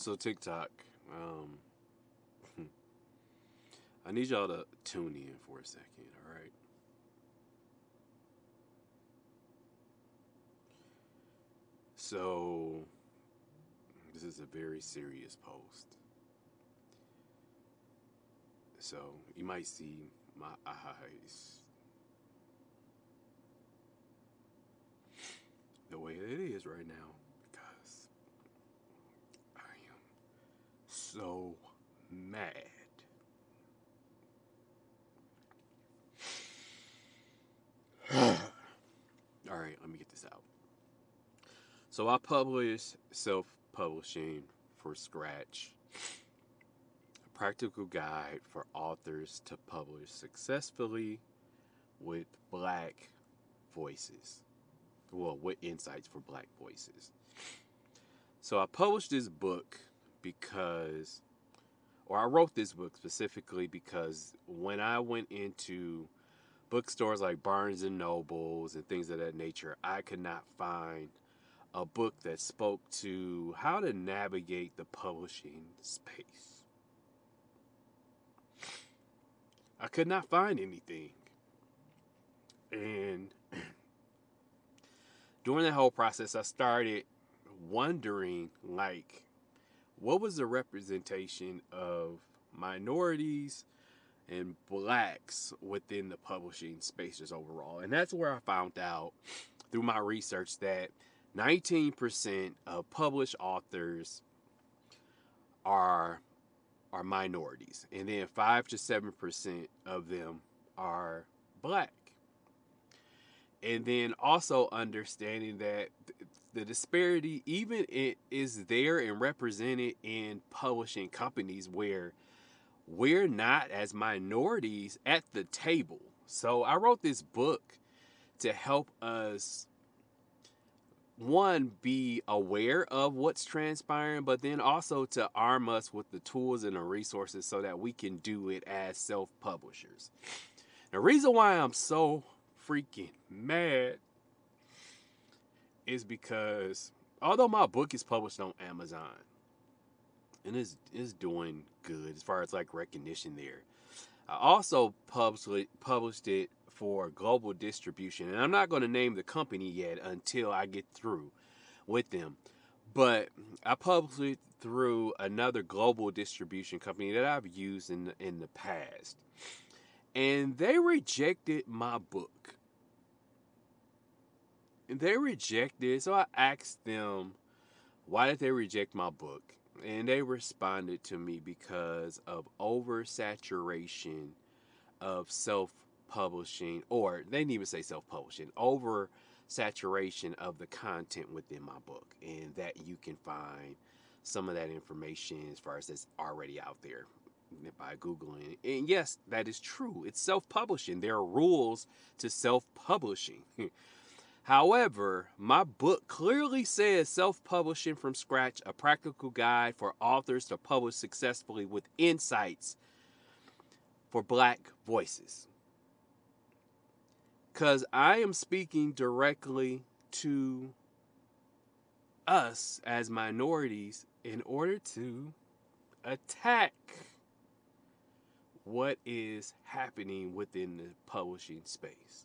So TikTok, I need y'all to tune in for a second, all right? So this is a very serious post. So you might see my eyes the way it is right now because I am so mad. All right, let me get this out. So I publish self-publishing for Scratch, a practical guide for authors to publish successfully with black voices. Well, with insights for black voices. So I published this book because, or I wrote this book specifically because when I went into bookstores like Barnes and Nobles and things of that nature, I could not find a book that spoke to how to navigate the publishing space. I could not find anything. And during that whole process, I started wondering, like, what was the representation of minorities and blacks within the publishing spaces overall? And that's where I found out through my research that 19% of published authors are are minorities, and then 5 to 7% of them are black. And then also understanding that the disparity even it is there and represented in publishing companies where we're not as minorities at the table. So I wrote this book to help us, one, be aware of what's transpiring, but then also to arm us with the tools and the resources so that we can do it as self-publishers. The reason why I'm so freaking mad is because although my book is published on Amazon and is doing good as far as like recognition there, I also published it for global distribution, and I'm not going to name the company yet until I get through with them. But I published it through another global distribution company that I've used in the past, and they rejected my book. And they rejected it, so I asked them why did they reject my book, and they responded to me because of oversaturation of self-publishing, or they didn't even say self-publishing, oversaturation of the content within my book, and that you can find some of that information as far as that's already out there by Googling. And yes, that is true. It's self-publishing. There are rules to self-publishing. However, my book clearly says self-publishing from scratch, a practical guide for authors to publish successfully with insights for black voices. Because I am speaking directly to us as minorities in order to attack what is happening within the publishing space.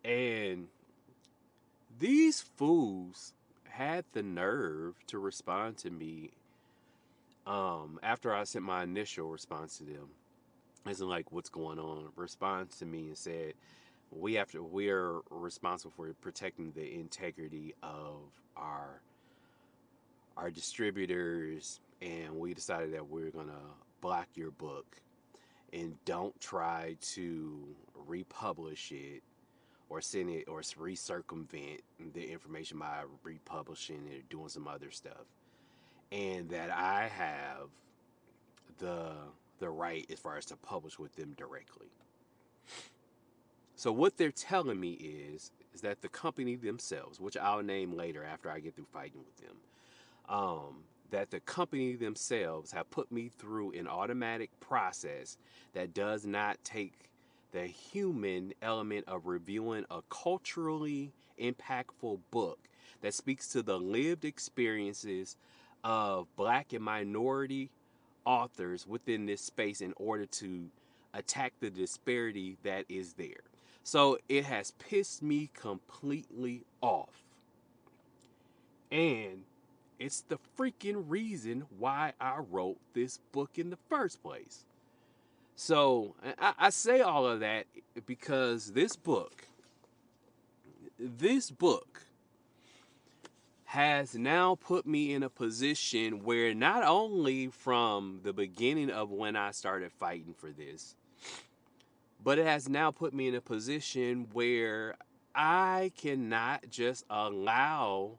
And these fools had the nerve to respond to me after I sent my initial response to them, as in like what's going on, respond to me and said we're responsible for protecting the integrity of our distributors, and we decided that we're gonna block your book and don't try to republish it or send it or recircumvent the information by republishing it or doing some other stuff, and that I have the right as far as to publish with them directly. So what they're telling me is that the company themselves, which I'll name later after I get through fighting with them, that the company themselves have put me through an automatic process that does not take the human element of reviewing a culturally impactful book that speaks to the lived experiences of Black and minority authors within this space in order to attack the disparity that is there. So it has pissed me completely off. And it's the freaking reason why I wrote this book in the first place. So I say all of that because this book has now put me in a position where not only from the beginning of when I started fighting for this, but it has now put me in a position where I cannot just allow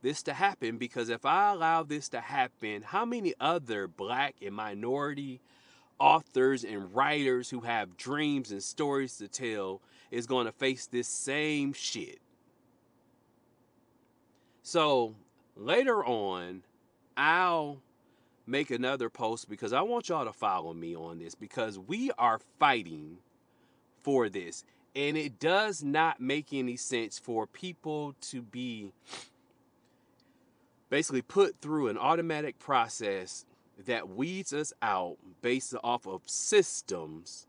this to happen, because if I allow this to happen, how many other Black and minority authors and writers who have dreams and stories to tell is going to face this same shit? So later on, I'll make another post because I want y'all to follow me on this, because we are fighting for this. And it does not make any sense for people to be basically put through an automatic process that weeds us out based off of systems,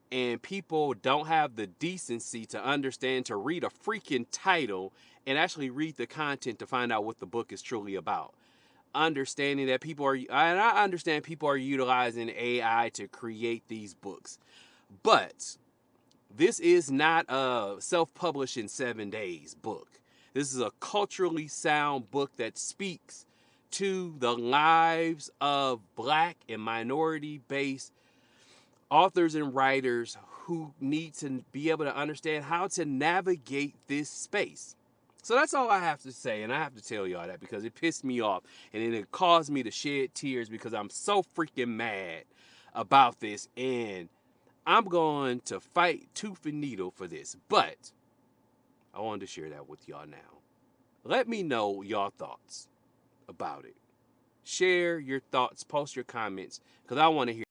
and people don't have the decency to understand, to read a freaking title and actually read the content to find out what the book is truly about. Understanding that and I understand people are utilizing AI to create these books, but this is not a self-published in 7 days book. This is a culturally sound book that speaks to the lives of Black and minority-based authors and writers who need to be able to understand how to navigate this space. So that's all I have to say, and I have to tell y'all that because it pissed me off, and it caused me to shed tears because I'm so freaking mad about this, and I'm going to fight tooth and needle for this. But I wanted to share that with y'all now. Let me know y'all thoughts about it. Share your thoughts, post your comments, because I want to hear